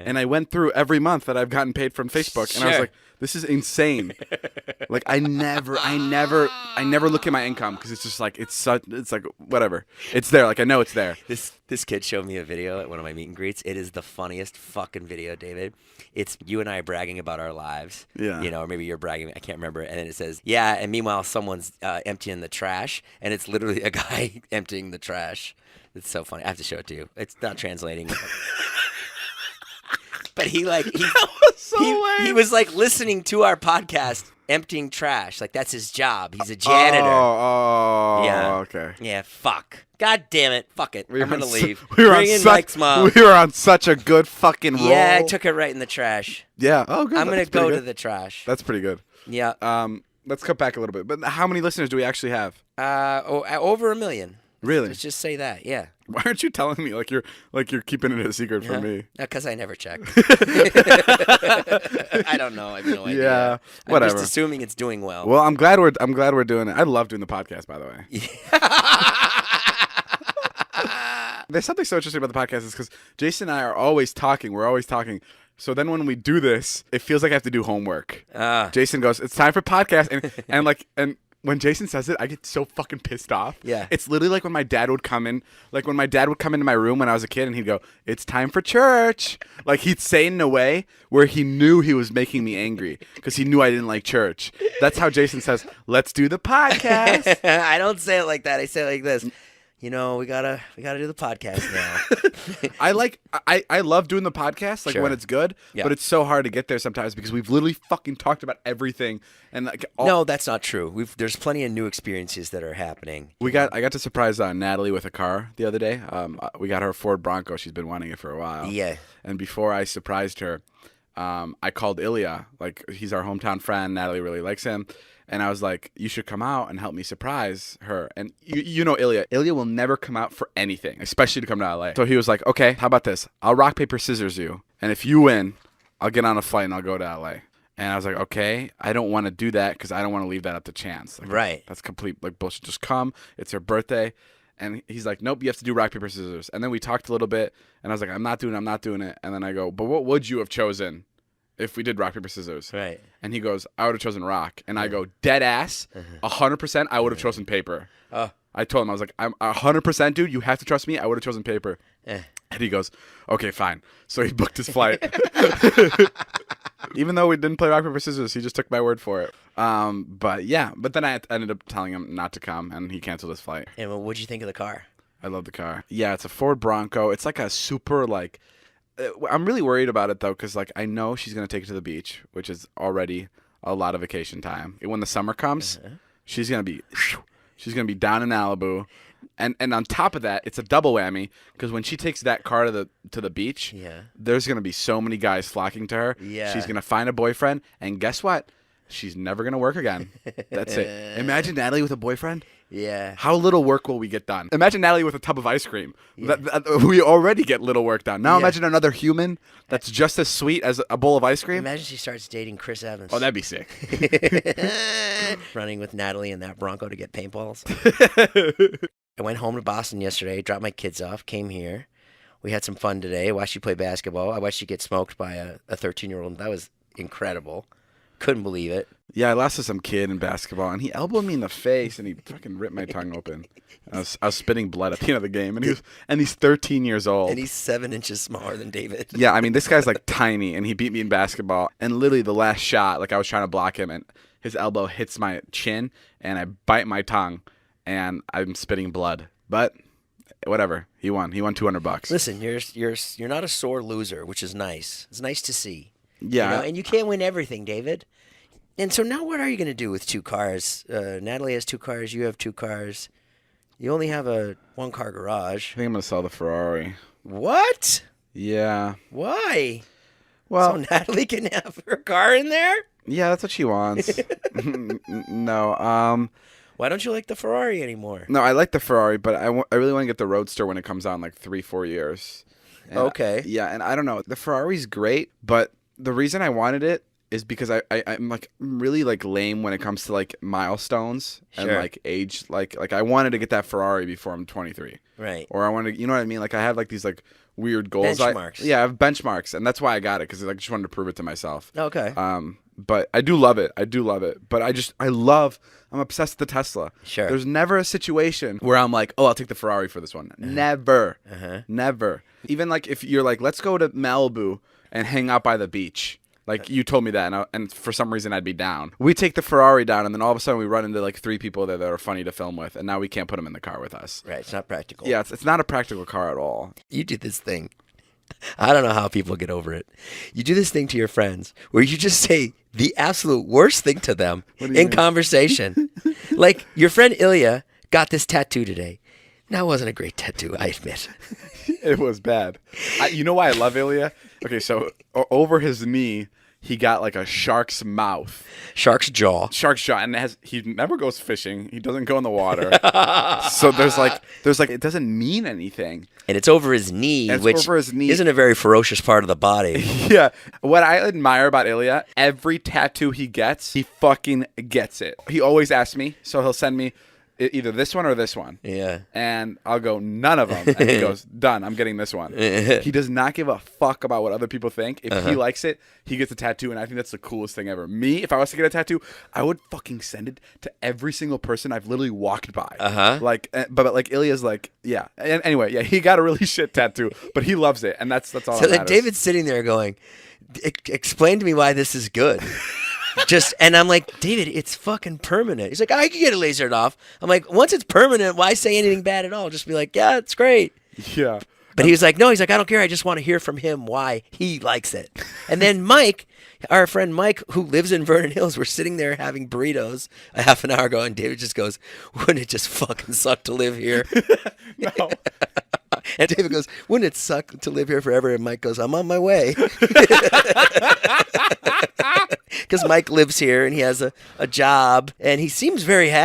And I went through every month that I've gotten paid from Facebook, and I was like, this is insane. Like I never look at my income because it's just like it's like whatever. It's there. Like I know it's there. This kid showed me a video at one of my meet and greets. It is the funniest fucking video, David. It's you and I bragging about our lives. Yeah. Or maybe you're bragging. I can't remember. And then it says, yeah. And meanwhile, someone's emptying the trash, and it's literally a guy emptying the trash. It's so funny. I have to show it to you. It's not translating. But he was like listening to our podcast, emptying trash. Like that's his job. He's a janitor. Oh, yeah. Okay. Yeah. Fuck. God damn it. Fuck it. I'm gonna leave. We were on such a good fucking roll. Yeah, I took it right in the trash. Yeah. Oh, good. I'm gonna go to the trash. That's pretty good. Yeah. Let's cut back a little bit. But how many listeners do we actually have? Over 1 million. Really? Let's just say that. Yeah. Why aren't you telling me like you're keeping it a secret from me? Because I never checked. I don't know. I have no idea. Yeah. Whatever. I'm just assuming it's doing well. Well, I'm glad we're doing it. I love doing the podcast, by the way. There's something so interesting about the podcast is because Jason and I are always talking. We're always talking. So then when we do this, it feels like I have to do homework. Jason goes, "It's time for podcast," and when Jason says it, I get so fucking pissed off. Yeah. It's literally like when my dad would come in, into my room when I was a kid and he'd go, "It's time for church." Like he'd say it in a way where he knew he was making me angry because he knew I didn't like church. That's how Jason says, "Let's do the podcast." I don't say it like that. I say it like this. We gotta do the podcast now. I love doing the podcast when it's good, but it's so hard to get there sometimes because we've literally fucking talked about everything and No, that's not true. There's plenty of new experiences that are happening. I got to surprise Natalie with a car the other day. We got her Ford Bronco. She's been wanting it for a while. Yeah. And before I surprised her, I called Ilya. Like he's our hometown friend. Natalie really likes him. And I was like, you should come out and help me surprise her. And you know Ilya. Ilya will never come out for anything, especially to come to LA. So he was like, okay, how about this? I'll rock, paper, scissors you. And if you win, I'll get on a flight and I'll go to LA. And I was like, okay, I don't want to do that because I don't want to leave that up to chance. Like, right. That's complete bullshit. Just come. It's her birthday. And he's like, nope, you have to do rock, paper, scissors. And then we talked a little bit. And I was like, I'm not doing it. And then I go, but what would you have chosen if we did rock, paper, scissors? Right. And he goes, I would have chosen rock. And I go, dead ass, 100%, I would have chosen paper. I told him, I was like, I'm 100%, dude, you have to trust me. I would have chosen paper. And he goes, okay, fine. So he booked his flight. Even though we didn't play rock, paper, scissors, he just took my word for it. But then I ended up telling him not to come, and he canceled his flight. And what'd you think of the car? I love the car. Yeah, it's a Ford Bronco. It's like a super, I'm really worried about it, though, because, I know she's going to take it to the beach, which is already a lot of vacation time. When the summer comes, she's going to be down in Malibu. And on top of that, it's a double whammy, because when she takes that car to the beach, there's going to be so many guys flocking to her. Yeah. She's going to find a boyfriend, and guess what? She's never going to work again. That's it. Imagine Natalie with a boyfriend. Yeah. How little work will we get done? Imagine Natalie with a tub of ice cream. Yeah. We already get little work done. Now imagine another human that's just as sweet as a bowl of ice cream. Imagine she starts dating Chris Evans. Oh, that'd be sick. Running with Natalie in that Bronco to get paintballs. I went home to Boston yesterday, dropped my kids off, came here. We had some fun today. I watched you play basketball. I watched you get smoked by a 13-year-old. That was incredible. Couldn't believe it. Yeah, I lost to some kid in basketball, and he elbowed me in the face, and he fucking ripped my tongue open. I was spitting blood at the end of the game, and he's 13 years old. And he's 7 inches smaller than David. Yeah, I mean, this guy's tiny, and he beat me in basketball. And literally the last shot, I was trying to block him, and his elbow hits my chin, and I bite my tongue, and I'm spitting blood. But whatever, he won. He won $200. Listen, you're not a sore loser, which is nice. It's nice to see. Yeah. And you can't win everything, David. And so now what are you going to do with 2 cars? Natalie has 2 cars. You have 2 cars. You only have a 1-car garage. I think I'm going to sell the Ferrari. What? Yeah. Why? Well, so Natalie can have her car in there? Yeah, that's what she wants. No. Why don't you like the Ferrari anymore? No, I like the Ferrari, but I really want to get the Roadster when it comes out in 3-4 years. And okay. And I don't know. The Ferrari's great, but the reason I wanted it is because I'm like really like lame when it comes to like milestones and Sure. like age. Like I wanted to get that Ferrari before I'm 23, Right. or I wanted to, you know what I mean? Like I have like these like weird goals. Benchmarks. Yeah, I have benchmarks, and that's why I got it because I just wanted to prove it to myself. Okay. But I do love it. I do love it. But I'm obsessed with the Tesla. Sure. There's never a situation where I'm like, oh, I'll take the Ferrari for this one. Never. Never. Even like if you're like, let's go to Malibu and hang out by the beach. Like you told me that, and for some reason I'd be down. We take the Ferrari down, and then all of a sudden we run into like 3 people that are funny to film with, and now we can't put them in the car with us. Right. It's not practical. Yeah, it's not a practical car at all. You do this thing. I don't know how people get over it. You do this thing to your friends where you just say the absolute worst thing to them in mean? conversation. Like your friend Ilya got this tattoo today. That wasn't a great tattoo, I admit. It was bad. You know why I love Ilya? Okay, so over his knee, he got like a shark's mouth. Shark's jaw. Shark's jaw, and he never goes fishing. He doesn't go in the water. So there's like it doesn't mean anything. And it's over his knee, which isn't a very ferocious part of the body. Yeah. What I admire about Ilya, every tattoo he gets, he fucking gets it. He always asks me, so he'll send me either this one or this one. Yeah. And I'll go, none of them. And he goes, done, I'm getting this one. He does not give a fuck about what other people think. If he likes it, he gets a tattoo, and I think that's the coolest thing ever. Me, if I was to get a tattoo, I would fucking send it to every single person I've literally walked by. Like, but like Ilya's like, yeah. And anyway, yeah, he got a really shit tattoo, but he loves it, and that's all So that then matters. David's sitting there going, explain to me why this is good. And I'm like, David, it's fucking permanent. He's like, I can get it lasered off. I'm like, once it's permanent, why say anything bad at all? Just be like, yeah, it's great. Yeah. But he was like, no, he's like, I don't care. I just want to hear from him why he likes it. And then Mike, our friend Mike, who lives in Vernon Hills, we're sitting there having burritos a half an hour ago, and David just goes, wouldn't it just fucking suck to live here? No. And David goes, wouldn't it suck to live here forever? And Mike goes, I'm on my way. Because Mike lives here and he has a job and he seems very happy.